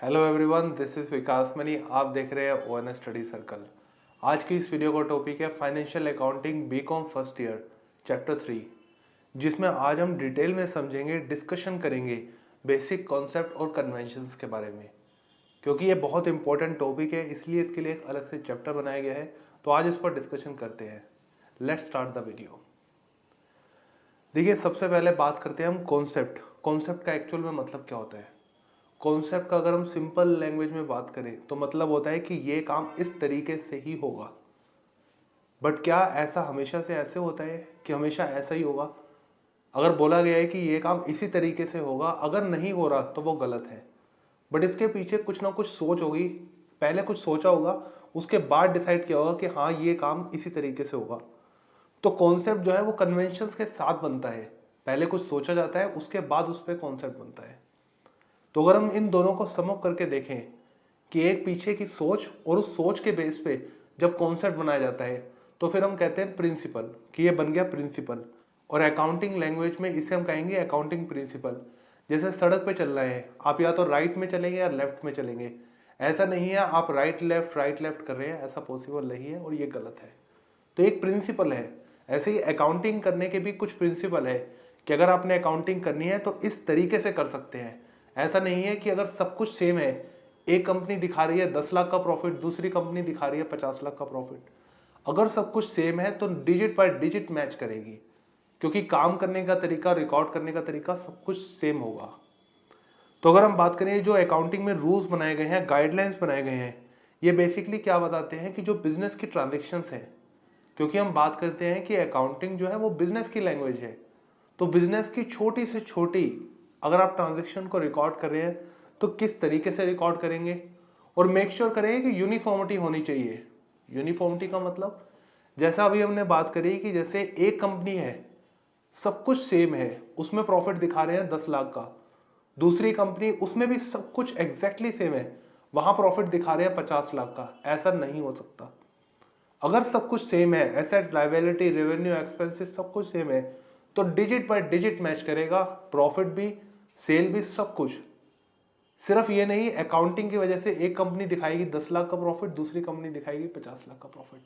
Hello everyone, this is Vikas money. आप देख रहे हैं ओएनएस स्टडी सर्कल। आज की इस वीडियो का टॉपिक है financial accounting BCom first year chapter 3, जिसमें आज हम डिटेल में समझेंगे, डिस्कशन करेंगे बेसिक कॉन्सेप्ट और कन्वेंशंस के बारे में। क्योंकि ये बहुत इंपॉर्टेंट टॉपिक है, इसलिए इसके लिए एक अलग से चैप्टर बनाया गया है। तो आज इस पर डिस्कशन करते हैं। Let's start the video. देखिए, सबसे पहले बात करते हैं हम कॉन्सेप्ट का एक्चुअल में मतलब क्या होता है। कॉन्सेप्ट का अगर हम सिंपल लैंग्वेज में बात करें तो मतलब होता है कि ये काम इस तरीके से ही होगा। बट क्या ऐसा हमेशा से ऐसे होता है कि हमेशा ऐसा ही होगा? अगर बोला गया है कि ये काम इसी तरीके से होगा, अगर नहीं हो रहा तो वो गलत है। बट इसके पीछे कुछ ना कुछ सोच होगी, पहले कुछ सोचा होगा, उसके बाद डिसाइड किया होगा कि हाँ ये काम इसी तरीके से होगा। तो कॉन्सेप्ट जो है वो कन्वेंशंस के साथ बनता है। पहले कुछ सोचा जाता है, उसके बाद उस पर कॉन्सेप्ट बनता है। तो अगर हम इन दोनों को सम अप करके देखें कि एक पीछे की सोच और उस सोच के बेस पे जब कॉन्सेप्ट बनाया जाता है तो फिर हम कहते हैं प्रिंसिपल, कि ये बन गया प्रिंसिपल। और अकाउंटिंग लैंग्वेज में इसे हम कहेंगे अकाउंटिंग प्रिंसिपल। जैसे सड़क पे चल रहे हैं, आप या तो राइट में चलेंगे या लेफ्ट में चलेंगे। ऐसा नहीं है आप राइट लेफ्ट कर रहे हैं, ऐसा पॉसिबल नहीं है और ये गलत है। तो एक प्रिंसिपल है। ऐसे ही अकाउंटिंग करने के भी कुछ प्रिंसिपल है कि अगर आपने अकाउंटिंग करनी है तो इस तरीके से कर सकते हैं। ऐसा नहीं है कि अगर सब कुछ सेम है, एक कंपनी दिखा रही है 10 लाख का प्रॉफिट, दूसरी कंपनी दिखा रही है 50 लाख का प्रॉफिट, अगर सब कुछ सेम है तो डिजिट बाय डिजिट मैच करेगी, क्योंकि काम करने का तरीका, रिकॉर्ड करने का तरीका सब कुछ सेम होगा। तो अगर हम बात करें जो अकाउंटिंग में रूल्स बनाए गए हैं, गाइडलाइंस बनाए गए हैं, ये बेसिकली क्या बताते हैं कि जो बिजनेस की ट्रांजेक्शन्स हैं, क्योंकि हम बात करते हैं कि अकाउंटिंग जो है वो बिजनेस की लैंग्वेज है, तो बिजनेस की छोटी से छोटी अगर आप ट्रांजैक्शन को रिकॉर्ड कर रहे हैं तो किस तरीके से रिकॉर्ड करेंगे, और मेक श्योर करेंगे कि यूनिफॉर्मिटी होनी चाहिए। यूनिफॉर्मिटी का मतलब जैसा अभी हमने बात करी कि जैसे एक कंपनी है, सब कुछ सेम है, उसमें प्रॉफिट दिखा रहे हैं 10 लाख का, दूसरी कंपनी उसमें भी सब कुछ एग्जैक्टली सेम है, वहां प्रॉफिट दिखा रहे हैं 50 लाख का। ऐसा नहीं हो सकता। अगर सब कुछ सेम है, एसेट, लायबिलिटी, रेवेन्यू, एक्सपेंसेस सब कुछ सेम है, तो डिजिट बाय डिजिट मैच करेगा, प्रॉफिट भी, सेल भी, सब कुछ। सिर्फ ये नहीं, अकाउंटिंग की वजह से एक कंपनी दिखाएगी 10 लाख का प्रॉफिट, दूसरी कंपनी दिखाएगी 50 लाख का प्रॉफिट।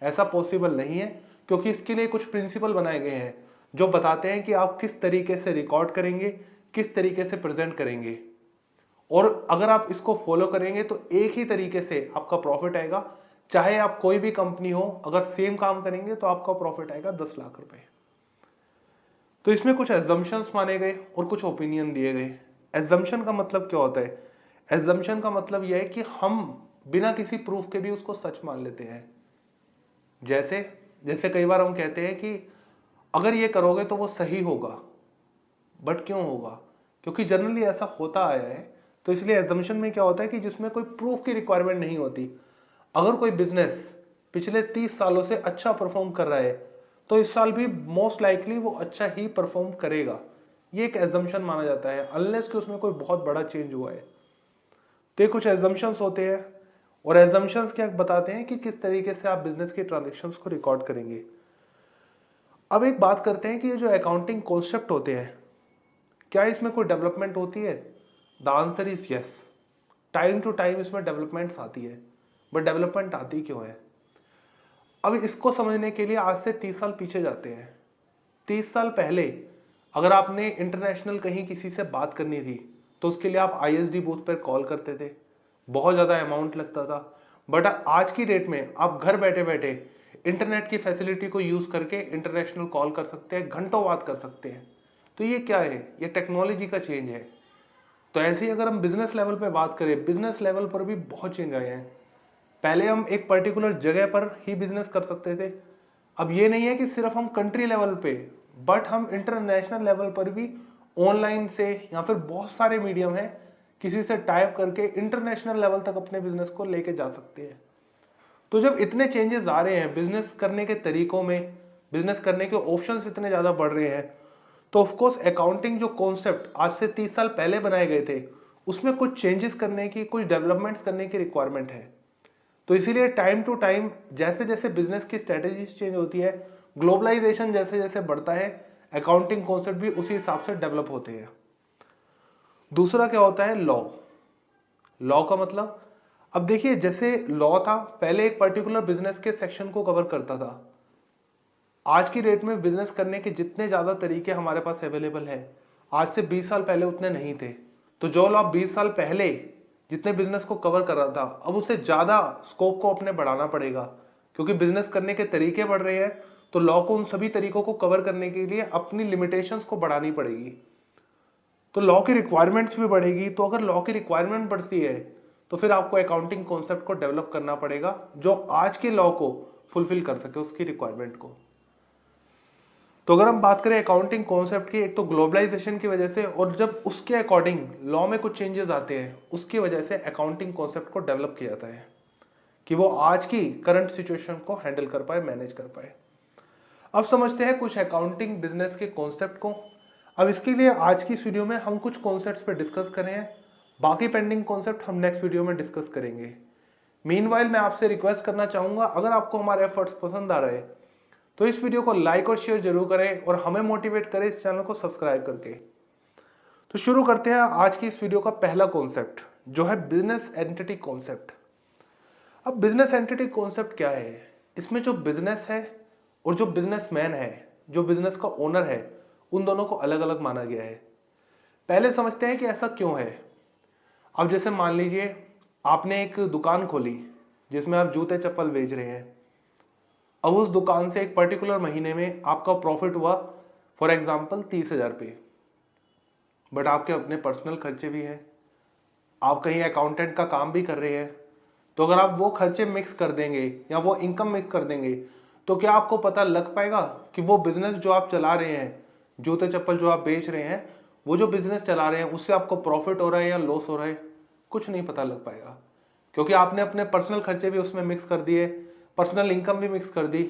ऐसा पॉसिबल नहीं है, क्योंकि इसके लिए कुछ प्रिंसिपल बनाए गए हैं जो बताते हैं कि आप किस तरीके से रिकॉर्ड करेंगे, किस तरीके से प्रेजेंट करेंगे। और अगर आप इसको फॉलो करेंगे तो एक ही तरीके से आपका प्रॉफिट आएगा। चाहे आप कोई भी कंपनी हो, अगर सेम काम करेंगे तो आपका प्रॉफिट आएगा 10 लाख रुपए। तो इसमें कुछ एजम्पशंस माने गए और कुछ ओपिनियन दिए गए। एजम्पशन का मतलब क्या होता है? एजम्पशन का मतलब यह है कि हम बिना किसी प्रूफ के भी उसको सच मान लेते हैं। जैसे जैसे कई बार हम कहते हैं कि अगर ये करोगे तो वो सही होगा। बट क्यों होगा? क्योंकि जनरली ऐसा होता आया है। तो इसलिए एजम्पशन में क्या होता है कि जिसमें कोई प्रूफ की रिक्वायरमेंट नहीं होती। अगर कोई बिजनेस पिछले 30 सालों से अच्छा परफॉर्म कर रहा है तो इस साल भी मोस्ट लाइकली वो अच्छा ही परफॉर्म करेगा। ये एक एजम्पशन माना जाता है, अनलेस कि उसमें कोई बहुत बड़ा चेंज हुआ है। तो ये कुछ एजम्पशंस होते हैं, और एजम्पशंस क्या बताते हैं कि किस तरीके से आप बिजनेस के ट्रांजेक्शन्स को रिकॉर्ड करेंगे। अब एक बात करते हैं कि ये जो अकाउंटिंग कॉन्सेप्ट होते हैं, क्या इसमें कोई डेवलपमेंट होती है? The answer is yes. Time to time इसमें डेवलपमेंट्स आती है। बट डेवलपमेंट आती क्यों है? अब इसको समझने के लिए आज से 30 साल पीछे जाते हैं। 30 साल पहले अगर आपने इंटरनेशनल कहीं किसी से बात करनी थी तो उसके लिए आप आईएसडी बूथ पर कॉल करते थे, बहुत ज़्यादा अमाउंट लगता था। बट आज की डेट में आप घर बैठे बैठे इंटरनेट की फैसिलिटी को यूज़ करके इंटरनेशनल कॉल कर सकते हैं, घंटों बात कर सकते हैं। तो ये क्या है? ये टेक्नोलॉजी का चेंज है। तो ऐसे ही अगर हम बिजनेस लेवल पे बात करें, बिजनेस लेवल पर भी बहुत चेंज आए हैं। पहले हम एक पर्टिकुलर जगह पर ही बिजनेस कर सकते थे। अब ये नहीं है कि सिर्फ हम कंट्री लेवल पे, बट हम इंटरनेशनल लेवल पर भी ऑनलाइन से या फिर बहुत सारे मीडियम है, किसी से टाइप करके इंटरनेशनल लेवल तक अपने बिजनेस को लेके जा सकते हैं। तो जब इतने चेंजेस आ रहे हैं बिजनेस करने के तरीकों में, बिजनेस करने के ऑप्शंस इतने ज़्यादा बढ़ रहे हैं, तो ऑफकोर्स अकाउंटिंग जो कॉन्सेप्ट आज से 30 साल पहले बनाए गए थे उसमें कुछ चेंजेस करने की, कुछ डेवलपमेंट्स करने की रिक्वायरमेंट है। तो इसीलिए टाइम टू टाइम जैसे जैसे बिजनेस की स्ट्रेटेजीज चेंज होती है, ग्लोबलाइजेशन जैसे जैसे बढ़ता है, अकाउंटिंग कॉन्सेप्ट भी उसी हिसाब से डेवलप होते हैं। दूसरा क्या होता है? लॉ। लॉ का मतलब, अब देखिए जैसे लॉ था पहले एक पर्टिकुलर बिजनेस के सेक्शन को कवर करता था। आज की डेट में बिजनेस करने के जितने ज़्यादा तरीके हमारे पास अवेलेबल हैं, आज से 20 साल पहले उतने नहीं थे। तो जो लॉ 20 साल पहले जितने बिजनेस को कवर कर रहा था, अब उससे ज़्यादा स्कोप को अपने बढ़ाना पड़ेगा, क्योंकि बिजनेस करने के तरीके बढ़ रहे हैं। तो लॉ को उन सभी तरीकों को कवर करने के लिए अपनी लिमिटेशंस को बढ़ानी पड़ेगी। तो लॉ की रिक्वायरमेंट्स भी बढ़ेगी। तो अगर लॉ की रिक्वायरमेंट बढ़ती है तो फिर आपको अकाउंटिंग कॉन्सेप्ट को डेवलप करना पड़ेगा जो आज के लॉ को फुलफिल कर सके, उसकी रिक्वायरमेंट को। तो अगर हम बात करें अकाउंटिंग कॉन्सेप्ट की, एक तो ग्लोबलाइजेशन की वजह से, और जब उसके अकॉर्डिंग लॉ में कुछ चेंजेस आते हैं उसकी वजह से अकाउंटिंग कॉन्सेप्ट को डेवलप किया जाता है कि वो आज की करंट सिचुएशन को हैंडल कर पाए, मैनेज कर पाए। अब समझते हैं कुछ अकाउंटिंग बिजनेस के कॉन्सेप्ट को। अब इसके लिए आज की इस वीडियो में हम कुछ कॉन्सेप्ट्स पे डिस्कस करें हैं, बाकी पेंडिंग कॉन्सेप्ट हम नेक्स्ट वीडियो में डिस्कस करेंगे। मीनवाइल मैं आपसे रिक्वेस्ट करना चाहूंगा, अगर आपको हमारे एफर्ट्स पसंद आ रहे हैं तो इस वीडियो को लाइक और शेयर जरूर करें और हमें मोटिवेट करें इस चैनल को सब्सक्राइब करके। तो शुरू करते हैं आज की इस वीडियो का पहला कॉन्सेप्ट, जो है बिजनेस एंटिटी कॉन्सेप्ट। अब बिजनेस एंटिटी कॉन्सेप्ट क्या है? इसमें जो बिजनेस है और जो बिजनेसमैन है, जो बिजनेस का ओनर है, उन दोनों को अलग अलग माना गया है। पहले समझते हैं कि ऐसा क्यों है। अब जैसे मान लीजिए आपने एक दुकान खोली जिसमें आप जूते चप्पल बेच रहे हैं। अब उस दुकान से एक पर्टिकुलर महीने में आपका प्रॉफिट हुआ फॉर एग्जाम्पल 30,000 रुपये, बट आपके अपने पर्सनल खर्चे भी हैं, आप कहीं अकाउंटेंट का काम भी कर रहे हैं। तो अगर आप वो खर्चे मिक्स कर देंगे या वो इनकम मिक्स कर देंगे तो क्या आपको पता लग पाएगा कि वो बिजनेस जो आप चला रहे हैं, जूते चप्पल जो आप बेच रहे हैं, वो जो बिजनेस चला रहे हैं उससे आपको प्रॉफिट हो रहा है या लॉस हो रहा है? कुछ नहीं पता लग पाएगा, क्योंकि आपने अपने पर्सनल खर्चे भी उसमें मिक्स कर दिए, पर्सनल इनकम भी मिक्स कर दी।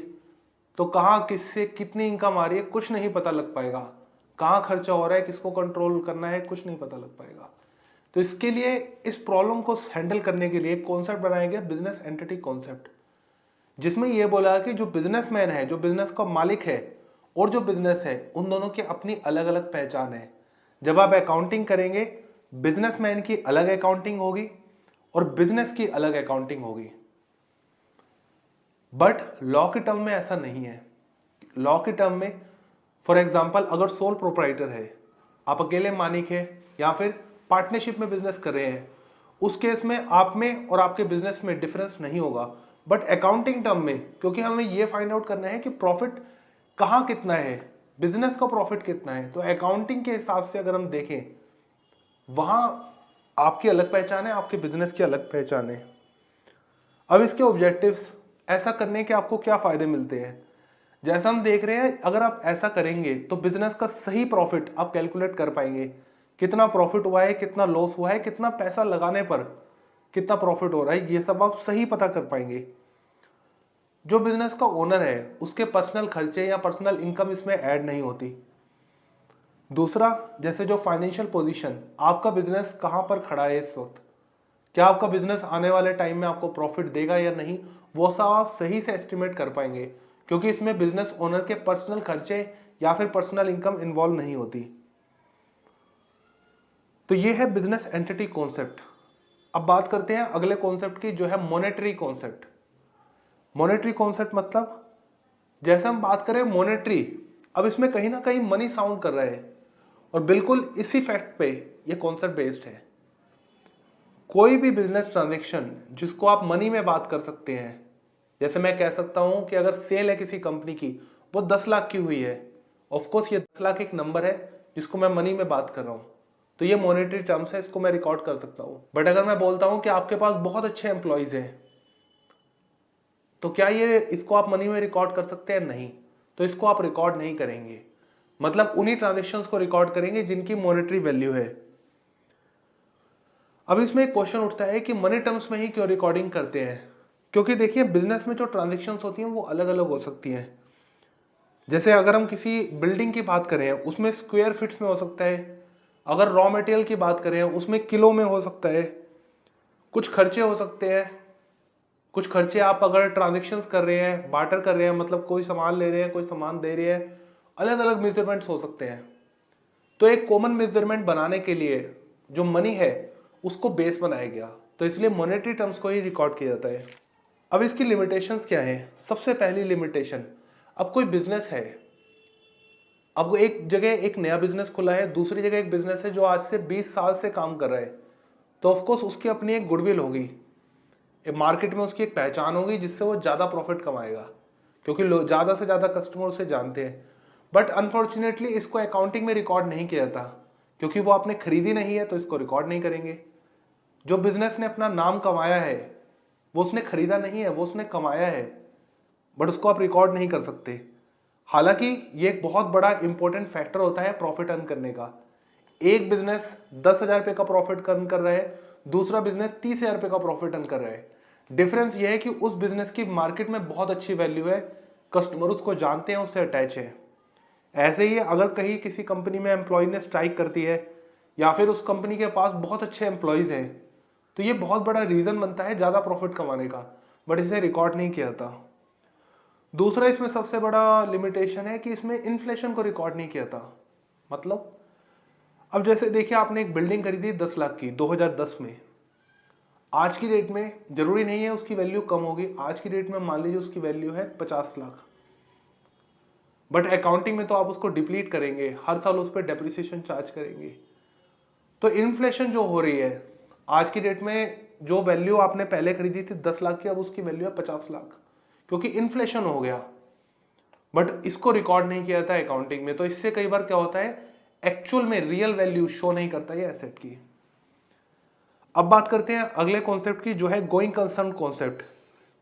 तो कहाँ किससे कितनी इनकम आ रही है कुछ नहीं पता लग पाएगा, कहाँ खर्चा हो रहा है, किसको कंट्रोल करना है, कुछ नहीं पता लग पाएगा। तो इसके लिए, इस प्रॉब्लम को हैंडल करने के लिए एक कॉन्सेप्ट बनाया गया, बिजनेस एंटिटी कॉन्सेप्ट, जिसमें यह बोला कि जो बिजनेसमैन है, जो बिजनेस का मालिक है, और जो बिजनेस है, उन दोनों की अपनी अलग अलग पहचान है। जब आप अकाउंटिंग करेंगे, बिजनेसमैन की अलग अकाउंटिंग होगी और बिजनेस की अलग अकाउंटिंग होगी। बट लॉ के टर्म में ऐसा नहीं है। लॉ के टर्म में फॉर एग्जांपल अगर सोल प्रोप्राइटर है, आप अकेले मालिक है या फिर पार्टनरशिप में बिजनेस कर रहे हैं, उस केस में आप में और आपके बिजनेस में डिफरेंस नहीं होगा। बट अकाउंटिंग टर्म में, क्योंकि हमें ये फाइंड आउट करना है कि प्रॉफिट कहाँ कितना है, बिजनेस का प्रॉफिट कितना है, तो अकाउंटिंग के हिसाब से अगर हम देखें, वहां आपकी अलग पहचान है, आपके बिजनेस की अलग पहचान है। अब इसके ऑब्जेक्टिव्स, ऐसा करने के आपको क्या फायदे मिलते हैं? जैसा हम देख रहे हैं, अगर आप ऐसा करेंगे तो बिजनेस का सही प्रॉफिट आप कैलकुलेट कर पाएंगे, कितना प्रॉफिट हुआ है, कितना लॉस हुआ है, कितना पैसा लगाने पर कितना प्रॉफिट हो रहा है, ये सब आप सही पता कर पाएंगे। जो बिजनेस का ओनर है उसके पर्सनल खर्चे या पर्सनल इनकम इसमें ऐड नहीं होती। दूसरा, जैसे जो फाइनेंशियल पोजीशन, आपका बिजनेस कहाँ पर खड़ा है इस वक्त, क्या आपका बिजनेस आने वाले टाइम में आपको प्रॉफिट देगा या नहीं, वो सब आप सही से एस्टिमेट कर पाएंगे, क्योंकि इसमें बिजनेस ओनर के पर्सनल खर्चे या फिर पर्सनल इनकम इन्वॉल्व नहीं होती। तो ये है बिजनेस एंटिटी कॉन्सेप्ट। अब बात करते हैं अगले कॉन्सेप्ट की, जो है मॉनेटरी कॉन्सेप्ट। मॉनेटरी कॉन्सेप्ट मतलब, जैसे हम बात करें मॉनेटरी, अब इसमें कहीं ना कहीं मनी साउंड कर रहा है, और बिल्कुल इसी फैक्ट पे ये कॉन्सेप्ट बेस्ड है। कोई भी बिजनेस ट्रांजैक्शन जिसको आप मनी में बात कर सकते हैं, जैसे मैं कह सकता हूं कि अगर सेल है किसी कंपनी की, वो 10 लाख की हुई है, ऑफकोर्स ये 10 लाख एक नंबर है जिसको मैं मनी में बात कर रहा हूं, तो ये मॉनेटरी टर्म्स है, इसको मैं रिकॉर्ड कर सकता हूं। बट अगर मैं बोलता हूं कि आपके पास बहुत अच्छे एम्प्लॉइज हैं, तो क्या ये इसको आप मनी में रिकॉर्ड कर सकते हैं? नहीं, तो इसको आप रिकॉर्ड नहीं करेंगे। मतलब उन्हीं ट्रांजेक्शन्स को रिकॉर्ड करेंगे जिनकी मॉनेटरी वैल्यू है। अब इसमें एक क्वेश्चन उठता है कि मनी टर्म्स में ही क्यों रिकॉर्डिंग करते हैं? क्योंकि देखिए, बिजनेस में जो ट्रांजेक्शन्स होती हैं वो अलग अलग हो सकती हैं। जैसे अगर हम किसी बिल्डिंग की बात करें, उसमें स्क्वायर फीट्स में हो सकता है। अगर रॉ मटेरियल की बात करें, उसमें किलो में हो सकता है। कुछ खर्चे हो सकते हैं, कुछ खर्चे आप अगर ट्रांजेक्शन्स कर रहे हैं, बार्टर कर रहे हैं, मतलब कोई सामान ले रहे हैं, कोई सामान दे रहे हैं, अलग अलग मेजरमेंट्स हो सकते हैं। तो एक कॉमन मेजरमेंट बनाने के लिए जो मनी है उसको बेस बनाया गया, तो इसलिए मॉनेटरी टर्म्स को ही रिकॉर्ड किया जाता है। अब इसकी लिमिटेशंस क्या है? सबसे पहली लिमिटेशन, अब कोई बिजनेस है, अब एक जगह एक नया बिजनेस खुला है, दूसरी जगह एक बिजनेस है जो आज से 20 साल से काम कर रहा है, तो ऑफकोर्स उसकी अपनी एक गुडविल होगी, मार्केट में उसकी एक पहचान होगी जिससे वो ज़्यादा प्रॉफिट कमाएगा, क्योंकि ज़्यादा से ज़्यादा कस्टमर उसे जानते हैं। बट अनफॉर्चुनेटली इसको अकाउंटिंग में रिकॉर्ड नहीं किया जाता, क्योंकि वो आपने खरीदी नहीं है तो इसको रिकॉर्ड नहीं करेंगे। जो बिजनेस ने अपना नाम कमाया है वो उसने खरीदा नहीं है, वो उसने कमाया है, बट उसको आप रिकॉर्ड नहीं कर सकते। हालांकि ये एक बहुत बड़ा इंपॉर्टेंट फैक्टर होता है प्रॉफिट अर्न करने का। एक बिजनेस 10,000 रुपये का प्रॉफिट अर्न कर रहा है, दूसरा बिजनेस 30,000 रुपये का प्रॉफिट अर्न कर रहा है। डिफरेंस ये है कि उस बिजनेस की मार्केट में बहुत अच्छी वैल्यू है, कस्टमर उसको जानते हैं, उससे अटैच है। ऐसे ही अगर कहीं किसी कंपनी में एम्प्लॉय ने स्ट्राइक करती है या फिर उस कंपनी के पास बहुत अच्छे एम्प्लॉयज हैं, तो ये बहुत बड़ा रीजन बनता है ज़्यादा प्रॉफिट कमाने का, बट इसे रिकॉर्ड नहीं किया था। दूसरा इसमें सबसे बड़ा लिमिटेशन है कि इसमें इन्फ्लेशन को रिकॉर्ड नहीं किया था। मतलब अब जैसे देखिए, आपने एक बिल्डिंग खरीदी 10 लाख की 2010 में, आज की डेट में जरूरी नहीं है उसकी वैल्यू कम होगी, आज की डेट में मान लीजिए उसकी वैल्यू है 50 लाख, बट अकाउंटिंग में तो आप उसको डिप्लीट करेंगे, हर साल उस पर डेप्रिसिएशन चार्ज करेंगे। तो इन्फ्लेशन जो हो रही है, आज की डेट में जो वैल्यू आपने पहले खरीदी थी 10 लाख की, अब उसकी वैल्यू है 50 लाख, क्योंकि इन्फ्लेशन हो गया, बट इसको रिकॉर्ड नहीं किया था अकाउंटिंग में। तो इससे कई बार क्या होता है, एक्चुअल में रियल वैल्यू शो नहीं करता है एसेट की। अब बात करते हैं अगले कॉन्सेप्ट की, जो है गोइंग कंसर्न कॉन्सेप्ट।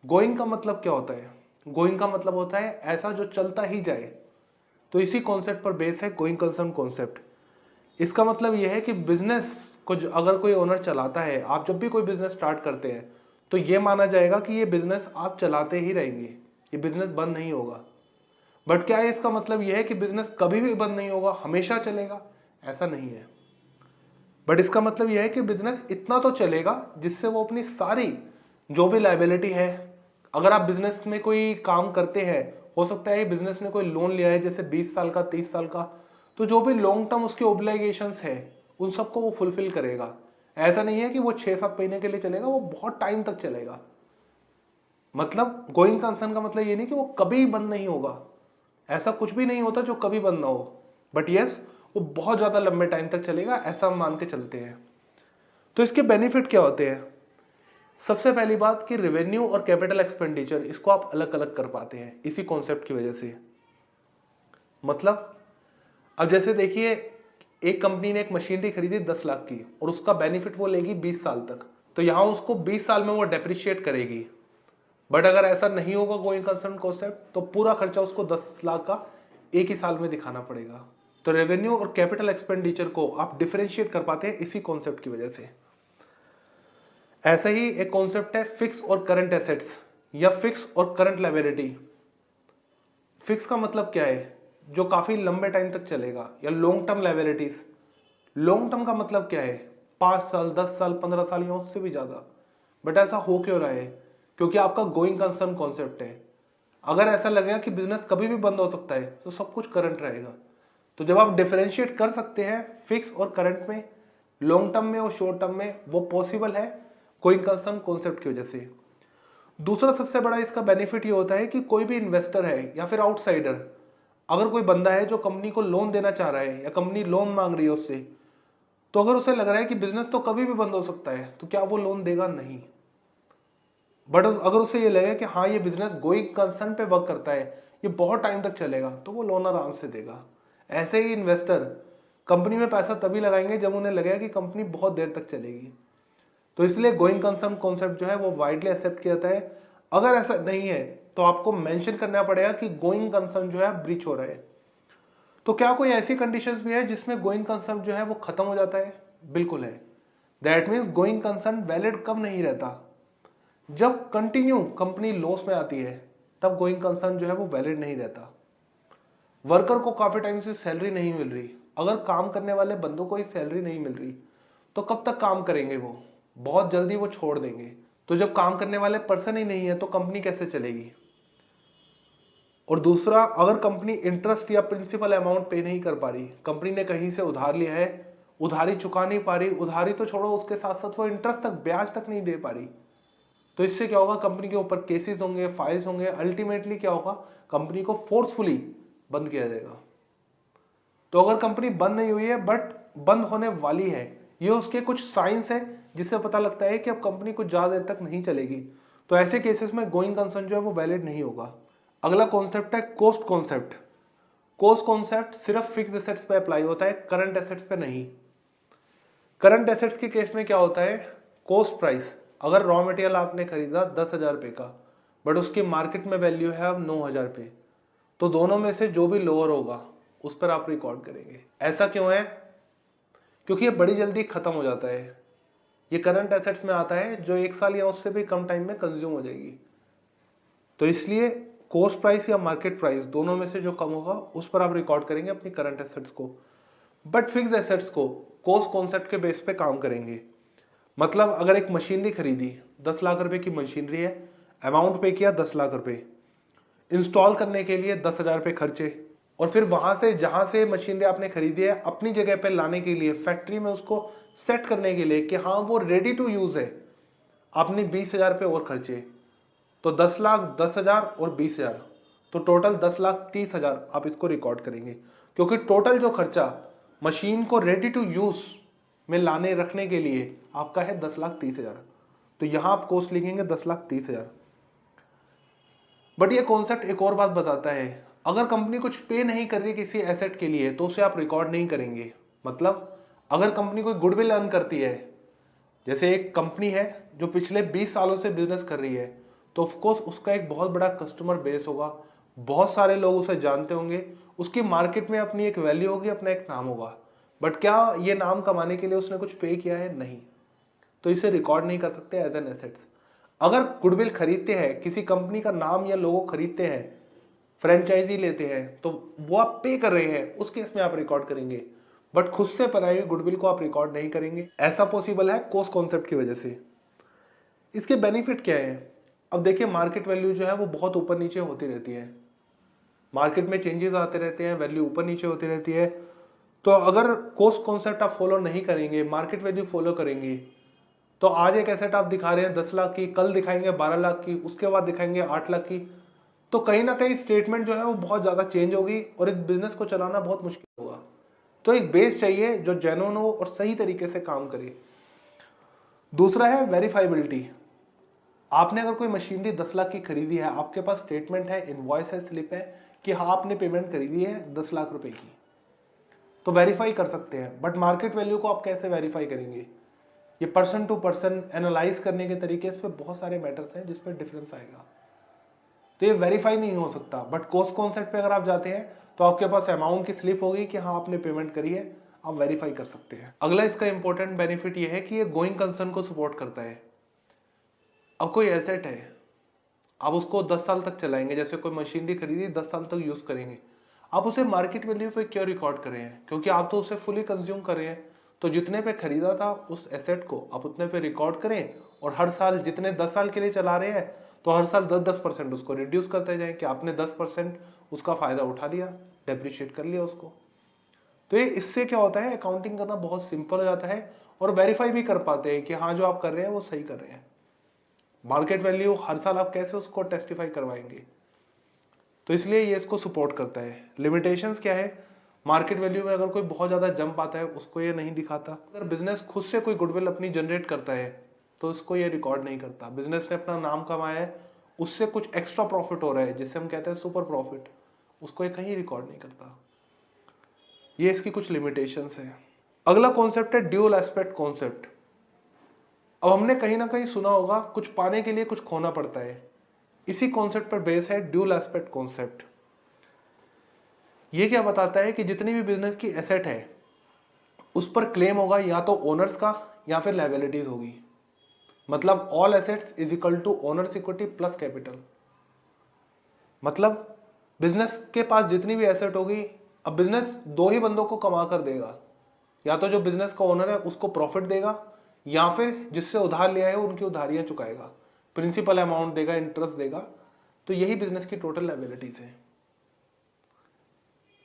गोइंग का मतलब क्या होता है? गोइंग का मतलब होता है ऐसा जो चलता ही जाए, तो इसी कॉन्सेप्ट पर बेस है गोइंग कंसर्न कॉन्सेप्ट। इसका मतलब यह है कि बिजनेस को अगर कोई ओनर चलाता है, आप जब भी कोई बिजनेस स्टार्ट करते हैं तो ये माना जाएगा कि ये बिजनेस आप चलाते ही रहेंगे, ये बिजनेस बंद नहीं होगा। बट क्या है इसका मतलब यह है कि बिजनेस कभी भी बंद नहीं होगा, हमेशा चलेगा? ऐसा नहीं है। बट इसका मतलब यह है कि बिजनेस इतना तो चलेगा जिससे वो अपनी सारी जो भी लायबिलिटी है, अगर आप बिजनेस में कोई काम करते हैं, हो सकता है बिजनेस ने कोई लोन लिया है जैसे 20 साल का 30 साल का, तो जो भी लॉन्ग टर्म उसके ओब्लिगेशंस है उन सबको वो फुलफिल करेगा। ऐसा नहीं है कि वो 6-7 महीने के लिए चलेगा, वो बहुत टाइम तक चलेगा। मतलब गोइंग कंसर्न का मतलब ये नहीं कि वो कभी बंद नहीं होगा, ऐसा कुछ भी नहीं होता जो कभी बंद ना हो, बट यस वो बहुत ज़्यादा लंबे टाइम तक चलेगा, ऐसा हम मान के चलते हैं। तो इसके बेनिफिट क्या होते हैं? सबसे पहली बात कि रेवेन्यू और कैपिटल एक्सपेंडिचर, इसको आप अलग अलग कर पाते हैं इसी कॉन्सेप्ट की वजह से। मतलब अब जैसे देखिए, एक कंपनी ने एक मशीनरी खरीदी 10 लाख की और उसका बेनिफिट वो लेगी 20 साल तक, तो यहां उसको 20 साल में वो डेप्रिशिएट करेगी। बट अगर ऐसा नहीं होगा गोइंग कंसर्न कॉन्सेप्ट, तो पूरा खर्चा उसको 10 लाख का एक ही साल में दिखाना पड़ेगा। तो रेवेन्यू और कैपिटल एक्सपेंडिचर को आप डिफरेंशिएट कर पाते हैं इसी कॉन्सेप्ट की वजह से। ऐसा ही एक कॉन्सेप्ट है फिक्स और करंट एसेट्स, या फिक्स और करंट लायबिलिटी। फिक्स का मतलब क्या है? जो काफी लंबे टाइम तक चलेगा, या long term liabilities. Long term का मतलब क्या है? 5 साल 10 साल 15 साल या उससे भी ज्यादा। बट ऐसा हो क्यों रहा है? क्योंकि आपका गोइंग कंसर्न कॉन्सेप्ट है। अगर ऐसा लगेगा कि बिजनेस कभी भी बंद हो सकता है, तो सब कुछ करंट रहेगा। तो जब आप डिफरेंशिएट कर सकते हैं फिक्स और करंट में, लॉन्ग टर्म में और शॉर्ट टर्म में, वो पॉसिबल है गोइंग कंसर्न कॉन्सेप्ट की वजह से। दूसरा सबसे बड़ा इसका बेनिफिट ये होता है कि कोई भी इन्वेस्टर है या फिर आउटसाइडर, अगर कोई बंदा है जो कंपनी को लोन देना चाह रहा है या कंपनी लोन मांग रही है उससे, तो अगर उसे लग रहा है कि बिजनेस तो कभी भी बंद हो सकता है, तो क्या वो लोन देगा? नहीं। बट अगर उसे ये लगे कि हाँ ये बिजनेस गोइंग कंसर्न पे वर्क करता है, ये बहुत टाइम तक चलेगा, तो वो लोन आराम से देगा। ऐसे ही इन्वेस्टर कंपनी में पैसा तभी लगाएंगे जब उन्हें लगेगा कि कंपनी बहुत देर तक चलेगी। तो इसलिए गोइंग कंसर्न कॉन्सेप्ट जो है वो वाइडली एक्सेप्ट किया जाता है। अगर ऐसा नहीं है तो आपको मेंशन करना पड़ेगा कि गोइंग कंसर्न जो है ब्रीच हो रहा है। तो क्या कोई ऐसी कंडीशंस भी है जिसमें गोइंग कंसर्न जो है वो खत्म हो जाता है? बिल्कुल है। That means going concern valid कब नहीं रहता? जब कंटिन्यू कंपनी लॉस में आती है, तब गोइंग कंसर्न जो है वो वैलिड नहीं रहता। वर्कर को काफी टाइम से सैलरी नहीं मिल रही, अगर काम करने वाले बंदों को ही सैलरी नहीं मिल रही, तो कब तक काम करेंगे? वो बहुत जल्दी वो छोड़ देंगे। तो जब काम करने वाले पर्सन ही नहीं है तो कंपनी कैसे चलेगी? और दूसरा, अगर कंपनी इंटरेस्ट या प्रिंसिपल अमाउंट पे नहीं कर पा रही, कंपनी ने कहीं से उधार लिया है, उधारी चुका नहीं पा रही, उधारी तो छोड़ो, उसके साथ साथ वो इंटरेस्ट तक, ब्याज तक नहीं दे पा रही, तो इससे क्या होगा, कंपनी के ऊपर केसेस होंगे, फाइल्स होंगे, अल्टीमेटली क्या होगा, कंपनी को फोर्सफुली बंद किया जाएगा। तो अगर कंपनी बंद नहीं हुई है बट बंद होने वाली है, ये उसके कुछ साइंस है जिससे पता लगता है कि अब कंपनी कुछ ज्यादा देर तक नहीं चलेगी, तो ऐसे केसेस में गोइंग कंसर्न जो है वो वैलिड नहीं होगा। अगला कॉन्सेप्ट है कोस्ट कॉन्सेप्ट। कोस्ट कॉन्सेप्ट सिर्फ फिक्स एसेट्स पे अप्लाई होता है, करंट एसेट्स पे नहीं। करंट एसेट्स के केस में क्या होता है, कॉस्ट प्राइस, अगर रॉ मटेरियल आपने खरीदा 10,000 रुपये का बट उसकी मार्केट में वैल्यू है अब 9,000 रुपये, तो दोनों में से जो भी लोअर होगा उस पर आप रिकॉर्ड करेंगे। ऐसा क्यों है, क्योंकि ये बड़ी जल्दी खत्म हो जाता है, ये करंट एसेट्स में आता है जो 1 साल या उससे भी कम टाइम में कंज्यूम हो जाएगी, तो इसलिए कॉस्ट प्राइस या मार्केट प्राइस दोनों में से जो कम होगा उस पर आप रिकॉर्ड करेंगे अपनी करंट एसेट्स को। बट फिक्स एसेट्स को कॉस्ट कॉन्सेप्ट के बेस पे काम करेंगे। मतलब अगर एक मशीनरी खरीदी, 10 लाख रुपए की मशीनरी है, अमाउंट पे किया 10 लाख रुपए, इंस्टॉल करने के लिए 10,000 रुपये खर्चे, और फिर वहां से जहां से मशीनरी आपने खरीदी है अपनी जगह पे लाने के लिए, फैक्ट्री में उसको सेट करने के लिए कि हाँ वो रेडी टू यूज है, आपने 20,000 रुपये और खर्चे, तो 10 लाख, 10,000 और 20,000, तो टोटल 10,30,000 आप इसको रिकॉर्ड करेंगे, क्योंकि टोटल जो खर्चा मशीन को रेडी टू यूज में लाने रखने के लिए आपका है 10,30,000, तो यहां आप कॉस्ट लिखेंगे 10,30,000। बट ये कॉन्सेप्ट एक और बात बताता है, अगर कंपनी कुछ पे नहीं कर रही किसी एसेट के लिए तो उसे आप रिकॉर्ड नहीं करेंगे। मतलब अगर कंपनी कोई गुडविल अर्न करती है, जैसे एक कंपनी है जो पिछले 20 सालों से बिजनेस कर रही है, तो ऑफकोर्स उसका एक बहुत बड़ा कस्टमर बेस होगा, बहुत सारे लोग उसे जानते होंगे, उसकी मार्केट में अपनी एक वैल्यू होगी, अपना एक नाम होगा। बट क्या ये नाम कमाने के लिए उसने कुछ पे किया है? नहीं, तो इसे रिकॉर्ड नहीं कर सकते एज एन एसेट्स। अगर गुडविल खरीदते हैं, किसी कंपनी का नाम या लोगो खरीदते हैं, फ्रेंचाइजी लेते हैं, तो वो आप पे कर रहे हैं, उस केस में आप रिकॉर्ड करेंगे, बट खुद से बनाई हुई गुडविल को आप रिकॉर्ड नहीं करेंगे। ऐसा पॉसिबल है कॉस्ट कॉन्सेप्ट की वजह से। इसके बेनिफिट क्या है? अब देखिए, मार्केट वैल्यू जो है वो बहुत ऊपर नीचे होती रहती है, मार्केट में चेंजेस आते रहते हैं, वैल्यू ऊपर नीचे होती रहती है, तो अगर कॉस्ट कॉन्सेप्ट आप फॉलो नहीं करेंगे, मार्केट वैल्यू फॉलो करेंगे, तो आज एक एसेट आप दिखा रहे हैं 10 लाख की, कल दिखाएंगे 12 लाख की, उसके बाद दिखाएंगे 8 लाख की, तो कहीं ना कहीं स्टेटमेंट जो है वो बहुत ज्यादा चेंज होगी और एक बिजनेस को चलाना बहुत मुश्किल होगा। तो एक बेस चाहिए जो जेन्युइन हो और सही तरीके से काम करे। दूसरा है वेरीफाइबिलिटी। आपने अगर कोई मशीनरी 10 लाख की खरीदी है, आपके पास स्टेटमेंट है, इनवॉइस है, स्लिप है कि हाँ आपने पेमेंट खरीदी है 10 लाख रुपए की, तो वेरीफाई कर सकते हैं। बट मार्केट वैल्यू को आप कैसे वेरीफाई करेंगे? ये पर्सन टू पर्सन एनालाइज करने के तरीके, इस पे बहुत सारे मैटर्स हैं जिसपे डिफरेंस आएगा, तो ये वेरीफाई नहीं हो सकता। बट कॉस्ट कॉन्सेप्ट पे अगर आप जाते हैं तो आपके पास अमाउंट की स्लिप होगी कि हाँ आपने पेमेंट करी है, आप वेरीफाई कर सकते हैं। अगला इसका इंपॉर्टेंट बेनिफिट ये है कि ये गोइंग कंसर्न को सपोर्ट करता है। अब कोई एसेट है, आप उसको 10 साल तक चलाएंगे, जैसे कोई मशीनरी खरीदी 10 साल तक यूज करेंगे, आप उसे मार्केट वैल्यू पे क्यों रिकॉर्ड कर रहे हैं? क्योंकि आप तो उसे फुली कंज्यूम कर रहे हैं, तो जितने पे खरीदा था उस एसेट को आप उतने पे रिकॉर्ड करें, और हर साल जितने 10 साल के लिए चला रहे हैं तो हर साल 10% उसको रिड्यूस करते जाएं कि आपने 10% उसका फायदा उठा लिया, डेप्रिशिएट कर लिया उसको। तो ये इससे क्या होता है, अकाउंटिंग करना बहुत सिंपल हो जाता है और वेरीफाई भी कर पाते हैं कि हाँ जो आप कर रहे हैं वो सही कर रहे हैं। मार्केट वैल्यू हर साल आप कैसे उसको टेस्टिफाई करवाएंगे, तो इसलिए ये इसको सपोर्ट करता है। लिमिटेशंस क्या है? मार्केट वैल्यू में अगर कोई बहुत ज्यादा जंप आता है उसको ये नहीं दिखाता। अगर बिजनेस खुद से कोई गुडविल अपनी जनरेट करता है तो उसको ये रिकॉर्ड नहीं करता। बिजनेस ने अपना नाम कमाया है, उससे कुछ एक्स्ट्रा प्रॉफिट हो रहा है जिसे हम कहते हैं सुपर प्रॉफिट, उसको ये कहीं रिकॉर्ड नहीं करता। ये इसकी कुछ लिमिटेशंस है। अगला कॉन्सेप्ट है ड्यूअल एस्पेक्ट कॉन्सेप्ट। अब हमने कहीं ना कहीं सुना होगा, कुछ पाने के लिए कुछ खोना पड़ता है, इसी कॉन्सेप्ट पर बेस है ड्यूअल एस्पेक्ट कॉन्सेप्ट। ये क्या बताता है कि जितनी भी बिजनेस की एसेट है उस पर क्लेम होगा या तो ओनर्स का या फिर लायबिलिटीज होगी। मतलब all assets is equal to owners equity plus capital. मतलब बिजनेस के पास जितनी भी एसेट होगी, अब बिजनेस दो ही बंदों को कमा कर देगा, या तो जो बिजनेस का ओनर है उसको प्रॉफिट देगा, या फिर जिससे उधार लिया है उनकी उधारियां चुकाएगा, प्रिंसिपल अमाउंट देगा, इंटरेस्ट देगा। तो यही बिजनेस की टोटल लायबिलिटीज है।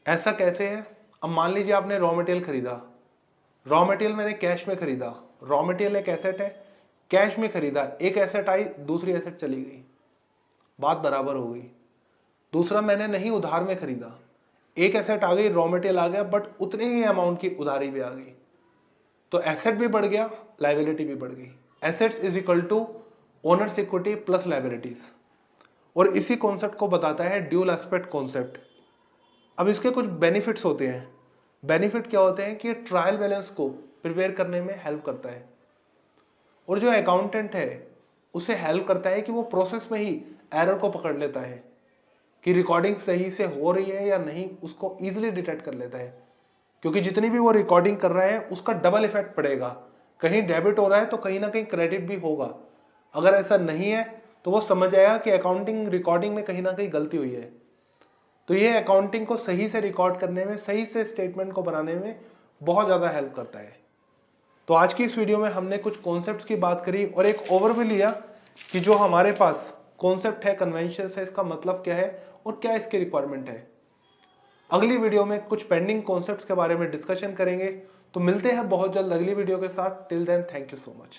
ऐसा कैसे है? अब मान लीजिए आपने रॉ मटेरियल खरीदा, रॉ मटेरियल मैंने कैश में खरीदा, रॉ मटेरियल एक एसेट है, कैश में खरीदा, एक एसेट आई, दूसरी एसेट चली गई, बात बराबर हो गई। दूसरा मैंने नहीं उधार में खरीदा, एक एसेट आ गई, रॉ मटेरियल आ गया, बट उतने ही अमाउंट की उधारी भी आ गई, तो एसेट भी बढ़ गया, लायबिलिटी भी बढ़ गई। Assets is equal to owners equity plus liabilities, और इसी कॉन्सेप्ट को बताता है ड्यूल एस्पेक्ट कॉन्सेप्ट। अब इसके कुछ बेनिफिट्स होते हैं। बेनिफिट क्या होते हैं कि ट्रायल बैलेंस को प्रिपेयर करने में हेल्प करता है, और जो अकाउंटेंट है उसे हेल्प करता है कि वो प्रोसेस में ही एरर को पकड़ लेता है कि रिकॉर्डिंग सही से हो रही है या नहीं, उसको इजीली डिटेक्ट कर लेता है, क्योंकि जितनी भी वो रिकॉर्डिंग कर रहा है उसका डबल इफेक्ट पड़ेगा, कहीं डेबिट हो रहा है तो कहीं ना कहीं क्रेडिट भी होगा। अगर ऐसा नहीं है तो वो समझ आएगा कि अकाउंटिंग रिकॉर्डिंग में कहीं ना कहीं गलती हुई है। तो ये अकाउंटिंग को सही से रिकॉर्ड करने में, सही से स्टेटमेंट को बनाने में बहुत ज़्यादा हेल्प करता है। तो आज की इस वीडियो में हमने कुछ कॉन्सेप्ट्स की बात करी और एक ओवरव्यू लिया कि जो हमारे पास कॉन्सेप्ट है, कन्वेंशन है, इसका मतलब क्या है और क्या इसकी रिक्वायरमेंट है। अगली वीडियो में कुछ पेंडिंग कॉन्सेप्ट्स के बारे में डिस्कशन करेंगे। तो मिलते हैं बहुत जल्द अगली वीडियो के साथ। Till then, thank you so much.